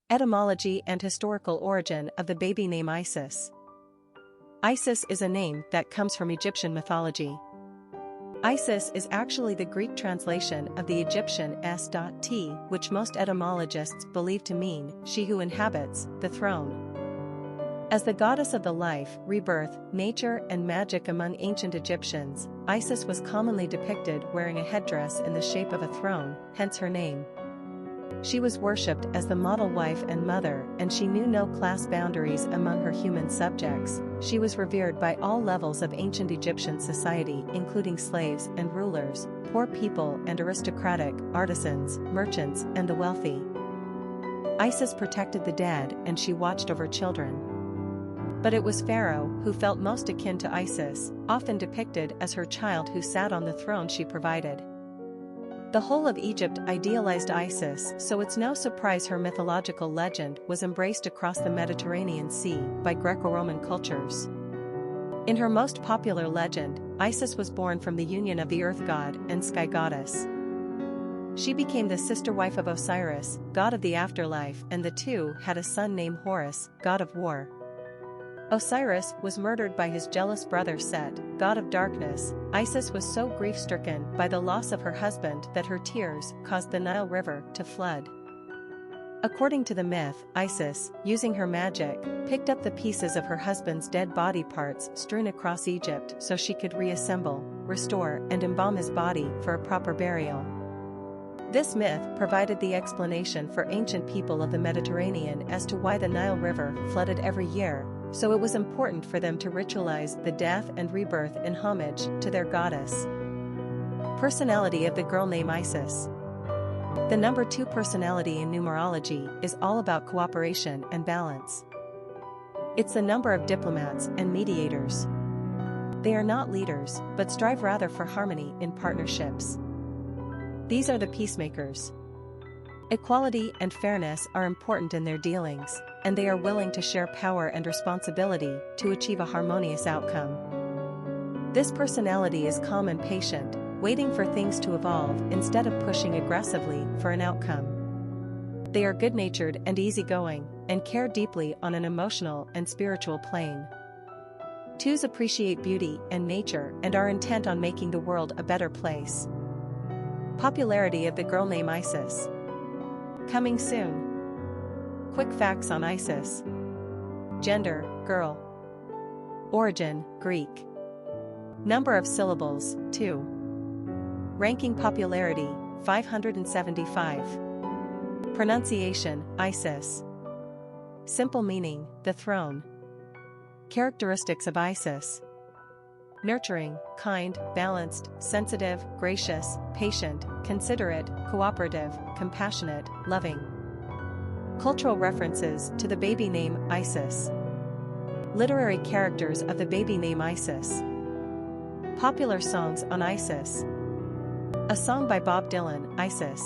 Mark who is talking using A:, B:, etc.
A: Etymology and historical origin of the baby name Isis. Isis is a name that comes from Egyptian mythology. Isis is actually the Greek translation of the Egyptian s.t, which most etymologists believe to mean she who inhabits the throne. As the goddess of the life, rebirth, nature and magic among ancient Egyptians, Isis was commonly depicted wearing a headdress in the shape of a throne, hence her name. She was worshipped as the model wife and mother, and she knew no class boundaries among her human subjects. She was revered by all levels of ancient Egyptian society, including slaves and rulers, poor people and aristocratic, artisans, merchants, and the wealthy. Isis protected the dead and she watched over children. But it was Pharaoh who felt most akin to Isis, often depicted as her child who sat on the throne she provided. The whole of Egypt idealized Isis, so it's no surprise her mythological legend was embraced across the Mediterranean Sea by Greco-Roman cultures. In her most popular legend, Isis was born from the union of the earth god and sky goddess. She became the sister wife of Osiris, god of the afterlife, and the two had a son named Horus, god of war. Osiris was murdered by his jealous brother Set, god of darkness. Isis was so grief-stricken by the loss of her husband that her tears caused the Nile River to flood. According to the myth, Isis, using her magic, picked up the pieces of her husband's dead body parts strewn across Egypt so she could reassemble, restore, and embalm his body for a proper burial. This myth provided the explanation for ancient people of the Mediterranean as to why the Nile River flooded every year, so it was important for them to ritualize the death and rebirth in homage to their goddess. Personality of the girl name Isis. The number 2 personality in numerology is all about cooperation and balance. It's the number of diplomats and mediators. They are not leaders, but strive rather for harmony in partnerships. These are the peacemakers. Equality and fairness are important in their dealings, and they are willing to share power and responsibility to achieve a harmonious outcome. This personality is calm and patient, waiting for things to evolve instead of pushing aggressively for an outcome. They are good-natured and easygoing, and care deeply on an emotional and spiritual plane. 2s appreciate beauty and nature and are intent on making the world a better place. Popularity of the girl name Isis. Coming soon. Quick facts on Isis. Gender, girl. Origin, Greek. Number of syllables, 2. Ranking popularity, 575. Pronunciation, Isis. Simple meaning, the throne. Characteristics of Isis. Nurturing, kind, balanced, sensitive, gracious, patient, considerate, cooperative, compassionate, loving. Cultural references to the baby name Isis. Literary characters of the baby name Isis. Popular songs on Isis. A song by Bob Dylan, Isis.